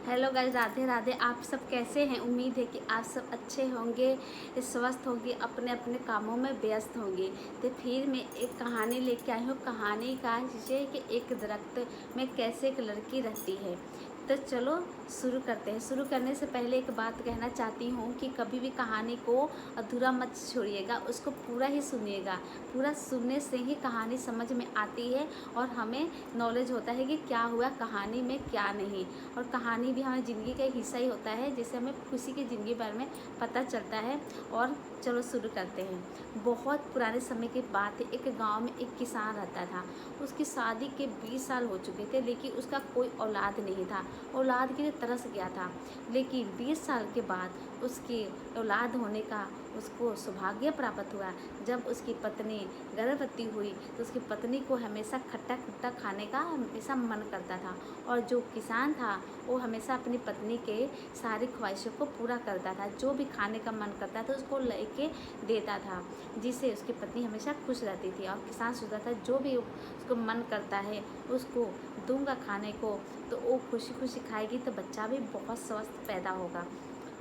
Hello guys, Radhe Radhe. आप सब कैसे हैं? उम्मीद है कि आप सब अच्छे होंगे, स्वस्थ होंगे, अपने अपने कामों में व्यस्त होंगे। तो फिर मैं एक कहानी लेके आई हूँ। कहानी का विषय है कि एक दरख्त में कैसे एक लड़की रहती है। तो चलो शुरू करते हैं। शुरू करने से पहले एक बात कहना चाहती हूँ कि कभी भी कहानी को अधूरा मत छोड़िएगा, उसको पूरा ही सुनिएगा। पूरा सुनने से ही कहानी समझ में आती है और हमें नॉलेज होता है कि क्या हुआ कहानी में, क्या नहीं। और कहानी भी हमारी ज़िंदगी का एक हिस्सा ही होता है, जिससे हमें किसी की ज़िंदगी बारे में पता चलता है। और चलो शुरू करते हैं। बहुत पुराने समय की बात है। एक गांव में एक किसान रहता था। उसकी शादी के 20 साल हो चुके थे, लेकिन उसका कोई औलाद नहीं था। औलाद के लिए तरस गया था। लेकिन 20 साल के बाद उसकी औलाद होने का उसको सौभाग्य प्राप्त हुआ। जब उसकी पत्नी गर्भवती हुई तो उसकी पत्नी को हमेशा खट्टा खट्टा खाने का हमेशा मन करता था। और जो किसान था वो हमेशा अपनी पत्नी के सारी ख्वाहिशों को पूरा करता था। जो भी खाने का मन करता था उसको लेके देता था, जिससे उसकी पत्नी हमेशा खुश रहती थी। और किसान सोचता था जो भी उसको मन करता है उसको दूंगा खाने को, तो वो खुशी खुशी खाएगी तो बच्चा भी बहुत स्वस्थ पैदा होगा।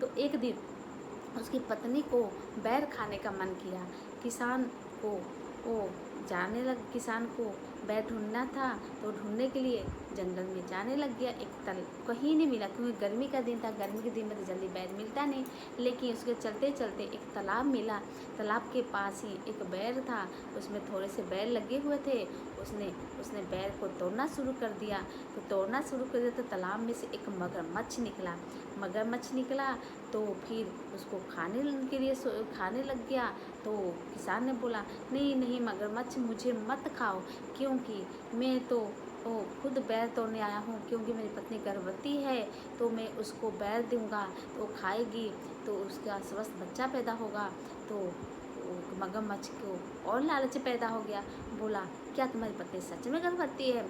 तो एक दिन उसकी पत्नी को बैर खाने का मन किया। किसान को वो जाने लग किसान को बैर ढूंढना था, तो ढूंढने के लिए जंगल में जाने लग गया। एक तल कहीं नहीं मिला, क्योंकि गर्मी का दिन था। गर्मी के दिन में तो जल्दी बैर मिलता नहीं। लेकिन उसके चलते चलते एक तालाब मिला। तालाब के पास ही एक बैर था, उसमें थोड़े से बैर लगे हुए थे। उसने उसने बैर को तोड़ना शुरू कर दिया। तो तोड़ना शुरू कर दिया तो तालाब में से एक मगरमच्छ निकला। मगरमच्छ निकला तो फिर उसको खाने लग गया। तो किसान ने बोला, नहीं नहीं मगरमच्छ, मुझे मत खाओ, क्योंकि मैं तो खुद बैर तोड़ने आया हूँ। क्योंकि मेरी पत्नी गर्भवती है, तो मैं उसको बैर दूंगा तो खाएगी, तो उसका स्वस्थ बच्चा पैदा होगा। तो मगरमच्छ को और लालच पैदा हो गया। बोला, क्या तुम्हारी पत्नी सच में गर्भवती है?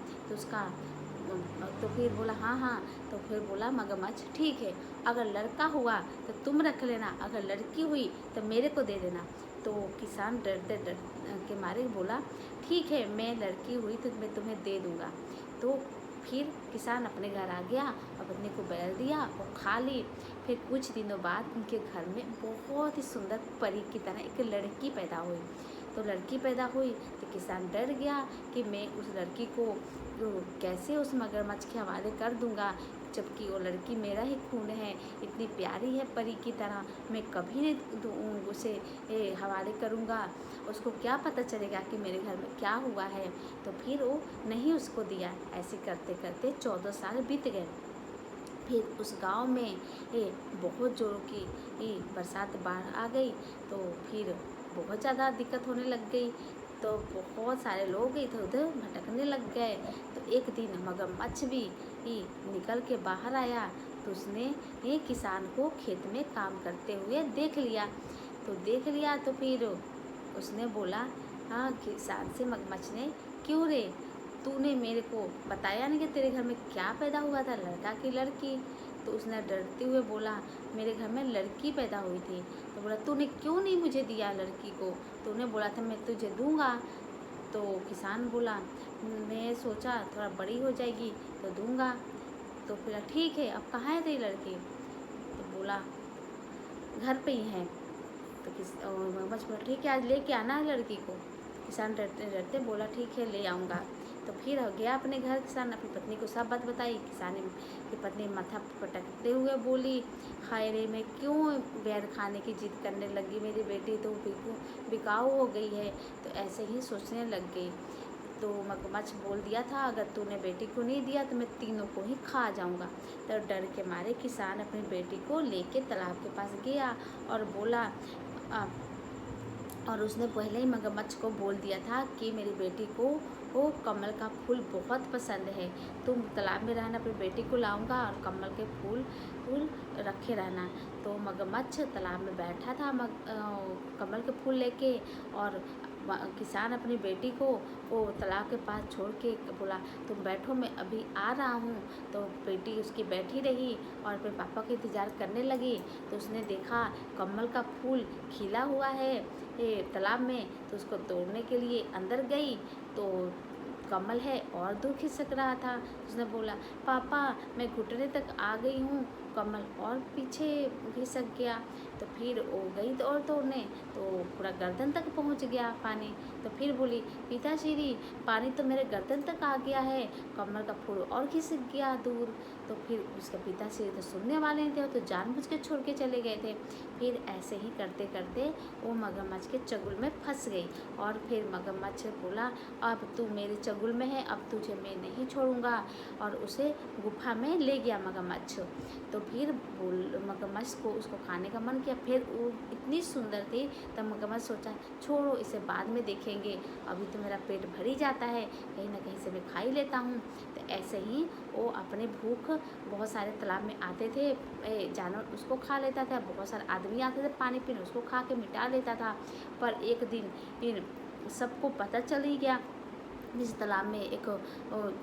तो फिर बोला, हाँ हाँ। तो फिर बोला मगरमच्छ, ठीक है, अगर लड़का हुआ तो तुम रख लेना, अगर लड़की हुई तो मेरे को दे देना। तो किसान डरते डर के मारे बोला, ठीक है, मैं लड़की हुई तो मैं तुम्हें दे दूँगा। तो फिर किसान अपने घर आ गया और पत्नी को बैर दिया और खा ली। फिर कुछ दिनों बाद उनके घर में बहुत ही सुंदर परी की तरह एक लड़की पैदा हुई। तो लड़की पैदा हुई तो किसान डर गया कि मैं उस लड़की को कैसे उस मगरमच्छ के हवाले कर दूंगा, जबकि वो लड़की मेरा ही खून है, इतनी प्यारी है परी की तरह, मैं कभी नहीं उसे हवाले करूंगा। उसको क्या पता चलेगा कि मेरे घर में क्या हुआ है। तो फिर वो नहीं उसको दिया। ऐसे करते करते 14 साल बीत गए। फिर उस गांव में बहुत जोरों की बरसात, बाढ़ आ गई। तो फिर बहुत ज़्यादा दिक्कत होने लग गई। तो बहुत सारे लोग इधर उधर भटकने लग गए। तो एक दिन मगरमच्छ भी निकल के बाहर आया। तो उसने किसान को खेत में काम करते हुए देख लिया। तो फिर उसने बोला, हाँ, किसान से मगरमच्छ ने, क्यों रे, तूने मेरे को बताया नहीं कि तेरे घर में क्या पैदा हुआ था, लड़का की लड़की? तो उसने डरते हुए बोला, मेरे घर में लड़की पैदा हुई थी। तो बोला, तूने क्यों नहीं मुझे दिया लड़की को? तो उन्हें बोला था मैं तुझे दूंगा। तो किसान बोला, मैं सोचा थोड़ा बड़ी हो जाएगी तो दूंगा। तो फिर ठीक है, अब कहाँ है तेरी लड़की? तो बोला, घर पे ही है। तो मगरमच्छ बोला, ठीक है, आज लेके आना है लड़की को। किसान डरते डरते बोला, ठीक है, ले आऊँगा। तो फिर गया अपने घर। किसान अपनी पत्नी को सब बात बताई। किसान की पत्नी माथा पटकते हुए बोली, हाय रे, मैं क्यों बैर खाने की जिद करने लगी, मेरी बेटी तो बिकाऊ हो गई है। तो ऐसे ही सोचने लग गई। तो मगरमच्छ बोल दिया था, अगर तूने बेटी को नहीं दिया तो मैं तीनों को ही खा जाऊंगा। तो डर के मारे किसान अपनी बेटी को लेके तालाब के पास गया और बोला, आ, और उसने पहले ही मगरमच्छ को बोल दिया था कि मेरी बेटी को वो कमल का फूल बहुत पसंद है, तुम तालाब में रहना, अपनी बेटी को लाऊंगा और कमल के फूल फूल रखे रहना। तो मगरमच्छ तालाब में बैठा था कमल के फूल लेके। और किसान अपनी बेटी को वो तालाब के पास छोड़ के बोला, तुम बैठो, मैं अभी आ रहा हूँ। तो बेटी उसकी बैठी रही और अपने पापा का इंतज़ार करने लगी। तो उसने देखा कमल का फूल खिला हुआ है तालाब में। तो उसको तोड़ने के लिए अंदर गई। तो कमल है और दूर खिसक रहा था। उसने बोला, पापा मैं घुटने तक आ गई हूँ, कमल और पीछे खिसक गया। तो फिर वो गई और तोड़ने, तो पूरा गर्दन तक पहुँच गया पानी। तो फिर बोली, पिताश्री पानी तो मेरे गर्दन तक आ गया है, कमल का फूल और खिसक गया दूर। तो फिर उसके पिताश्री तो सुनने वाले नहीं थे, तो जानबूझ के छोड़ के चले गए थे। फिर ऐसे ही करते करते वो मगरमच्छ के चंगुल में फंस गई। और फिर मगरमच्छ बोला, अब तू मेरे चंगुल में है, अब तुझे मैं नहीं छोड़ूंगा। और उसे गुफा में ले गया मगरमच्छ। तो फिर मगरमच्छ को उसको खाने का मन किया। फिर वो इतनी सुंदर थी, तब मगरमच्छ सोचा, छोड़ो इसे बाद में देखेंगे, अभी तो मेरा पेट भर ही जाता है, कहीं ना कहीं से मैं खा ही लेता हूँ। तो ऐसे ही वो अपने भूख, बहुत सारे तालाब में आते थे जानवर, उसको खा लेता था। बहुत सारे आदमी आते थे पानी पीने, उसको खा के मिटा लेता था। पर एक दिन सबको पता चल ही गया, जिस तालाब में एक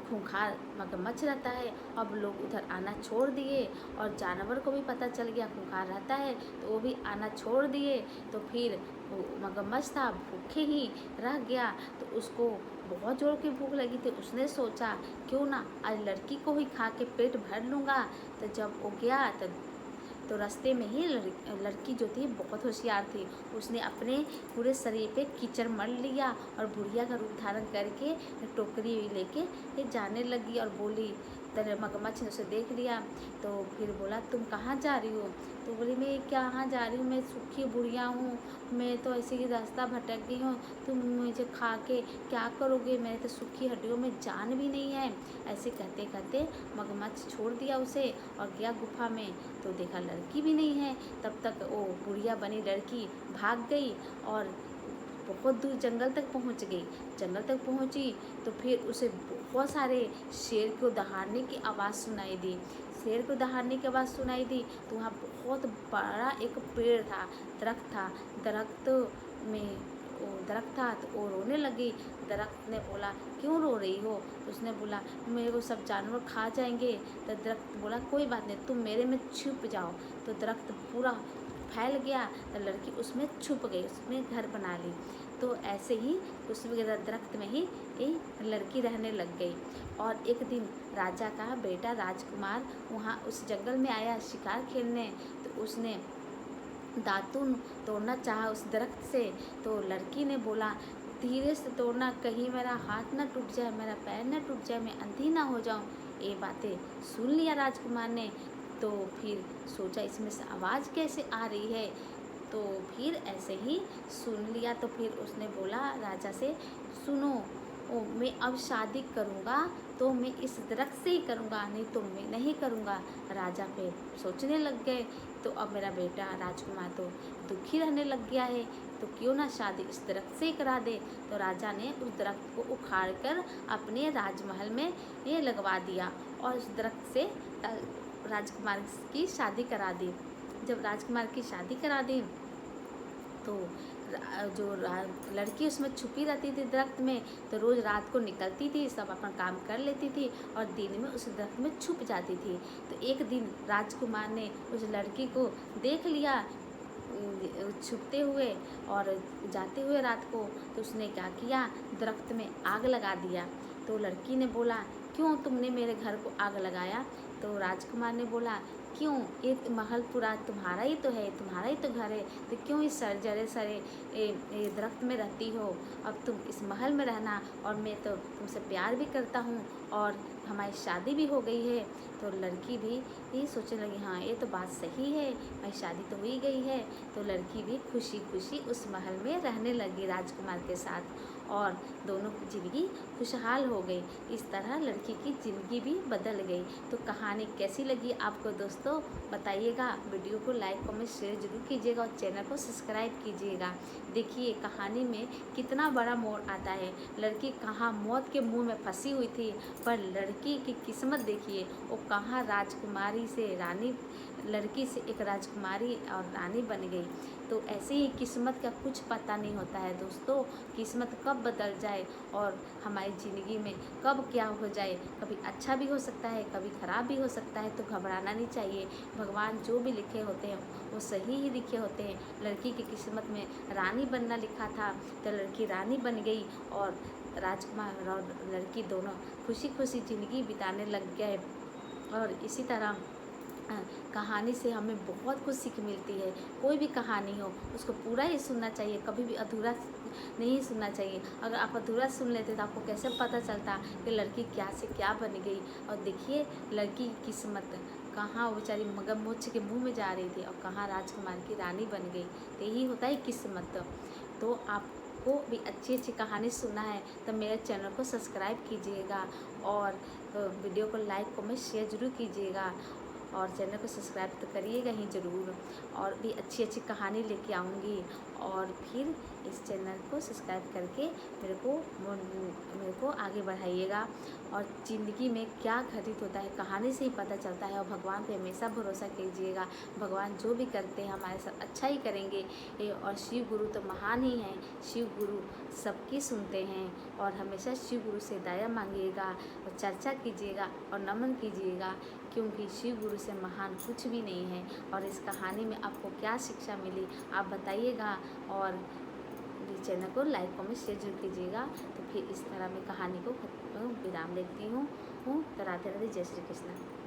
खूंखार मगरमच्छ रहता है। अब लोग उधर आना छोड़ दिए, और जानवर को भी पता चल गया खूंखार रहता है, तो वो भी आना छोड़ दिए। तो फिर वो मगरमच्छ था, भूखे ही रह गया। तो उसको बहुत जोर की भूख लगी थी। उसने सोचा, क्यों ना आज लड़की को ही खा के पेट भर लूँगा। तो जब वो गया तो रास्ते में ही लड़की जो थी बहुत होशियार थी। उसने अपने पूरे शरीर पे कीचड़ मल लिया और बुढ़िया का रूप धारण करके टोकरी लेके जाने लगी। और बोली, तेरे मगरमच्छ ने उसे देख लिया। तो फिर बोला, तुम कहाँ जा रही हो? तो बोली, मैं कहाँ जा रही हूँ, मैं सूखी बुढ़िया हूँ, मैं तो ऐसे ही रास्ता भटक गई हूँ, तुम मुझे खा के क्या करोगे, मेरे तो सूखी हड्डियों में जान भी नहीं है। ऐसे कहते कहते मगरमच्छ छोड़ दिया उसे और गया गुफा में। तो देखा लड़की भी नहीं है। तब तक वो बुढ़िया बनी लड़की भाग गई और बहुत दूर जंगल तक पहुंच गई। जंगल तक पहुंची तो फिर उसे बहुत सारे शेर को दहाड़ने की आवाज़ सुनाई दी। शेर को दहाड़ने की आवाज़ सुनाई दी तो वहाँ बहुत बड़ा एक पेड़ था, दरख्त था। दरख्त में वो दरख्त था तो वो रोने लगी। दरख्त ने बोला, क्यों रो रही हो? तो उसने बोला, मेरे को सब जानवर खा जाएंगे। तो दरख्त बोला, कोई बात नहीं, तुम मेरे में छुप जाओ। तो दरख्त पूरा फैल गया, तो लड़की उसमें छुप गई, उसमें घर बना ली। तो ऐसे ही उस दरख्त में ही लड़की रहने लग गई। और एक दिन राजा का बेटा राजकुमार वहाँ उस जंगल में आया शिकार खेलने। तो उसने दातून तोड़ना चाहा उस दरख्त से। तो लड़की ने बोला, धीरे से तोड़ना, कहीं मेरा हाथ ना टूट जाए, मेरा पैर ना टूट जाए, मैं अंधी ना हो जाऊं। ये बातें सुन लिया राजकुमार ने। तो फिर सोचा, इसमें से आवाज़ कैसे आ रही है। तो फिर ऐसे ही सुन लिया। तो फिर उसने बोला राजा से, सुनो, मैं अब शादी करूँगा तो मैं इस दरख्त से ही करूँगा, नहीं तो मैं नहीं करूँगा। राजा फिर सोचने लग गए, तो अब मेरा बेटा राजकुमार तो दुखी रहने लग गया है, तो क्यों ना शादी इस दरख्त से ही करा दे। तो राजा ने उस दरख्त को उखाड़ कर अपने राजमहल में ये लगवा दिया और उस दरख्त से राजकुमार की शादी करा दी। जब राजकुमार की शादी करा दी तो जो लड़की उसमें छुपी रहती थी दरख्त में, तो रोज़ रात को निकलती थी, सब अपना काम कर लेती थी और दिन में उस दरख्त में छुप जाती थी। तो एक दिन राजकुमार ने उस लड़की को देख लिया छुपते हुए और जाते हुए रात को। तो उसने क्या किया, दरख्त में आग लगा दिया। तो लड़की ने बोला, क्यों तुमने मेरे घर को आग लगाया? तो राजकुमार ने बोला, क्यों, ये महल पूरा तुम्हारा ही तो है, तुम्हारा ही तो घर है, तो क्यों इस सरजरे सरे दरख्त में रहती हो? अब तुम इस महल में रहना, और मैं तो तुमसे प्यार भी करता हूँ और हमारी शादी भी हो गई है। तो लड़की भी यही सोचने लगी, हाँ ये तो बात सही है, हमारी शादी तो हो ही गई है। तो लड़की भी खुशी खुशी उस महल में रहने लगी राजकुमार के साथ और दोनों की ज़िंदगी खुशहाल हो गई। इस तरह लड़की की ज़िंदगी भी बदल गई। तो कहानी कैसी लगी आपको दोस्तों, बताइएगा। वीडियो को लाइक कमेंट शेयर जरूर कीजिएगा और चैनल को सब्सक्राइब कीजिएगा। देखिए कहानी में कितना बड़ा मोड़ आता है। लड़की कहाँ मौत के मुंह में फंसी हुई थी, पर लड़की की किस्मत देखिए, वो कहाँ राजकुमारी से रानी, लड़की से एक राजकुमारी और रानी बन गई। तो ऐसे ही किस्मत का कुछ पता नहीं होता है दोस्तों, किस्मत कब बदल जाए और हमारी ज़िंदगी में कब क्या हो जाए। कभी अच्छा भी हो सकता है, कभी ख़राब भी हो सकता है, तो घबराना नहीं चाहिए। भगवान जो भी लिखे होते हैं वो सही ही लिखे होते हैं। लड़की की किस्मत में रानी बनना लिखा था, तो लड़की रानी बन गई और राजकुमार और लड़की दोनों खुशी खुशी ज़िंदगी बिताने लग गए। और इसी तरह कहानी से हमें बहुत कुछ सीख मिलती है। कोई भी कहानी हो उसको पूरा ही सुनना चाहिए, कभी भी अधूरा नहीं सुनना चाहिए। अगर आप अधूरा सुन लेते तो आपको कैसे पता चलता कि लड़की क्या से क्या बन गई। और देखिए लड़की की किस्मत कहाँ, वो बेचारी मगरमच्छ के मुंह में जा रही थी और कहाँ राजकुमार की रानी बन गई। तो यही होता है किस्मत। तो आपको भी अच्छी अच्छी कहानी सुनना है तो मेरे चैनल को सब्सक्राइब कीजिएगा और वीडियो को लाइक कमेंट शेयर ज़रूर कीजिएगा और चैनल को सब्सक्राइब तो करिएगा ही ज़रूर। और भी अच्छी अच्छी कहानी लेके आऊँगी और फिर इस चैनल को सब्सक्राइब करके मेरे को आगे बढ़ाइएगा। और ज़िंदगी में क्या घटित होता है कहानी से ही पता चलता है। और भगवान पे हमेशा भरोसा कीजिएगा, भगवान जो भी करते हैं हमारे साथ अच्छा ही करेंगे। और शिव गुरु तो महान ही हैं, शिव गुरु सबकी सुनते हैं। और हमेशा शिव गुरु से दया मांगिएगा और चर्चा कीजिएगा और नमन कीजिएगा, क्योंकि शिव गुरु से महान कुछ भी नहीं है। और इस कहानी में आपको क्या शिक्षा मिली आप बताइएगा और चैनल को लाइक कमेंट शेयर जरूर कीजिएगा। तो फिर इस तरह मैं कहानी को विराम देती हूँ। तो राधे राधे, जय श्री कृष्ण।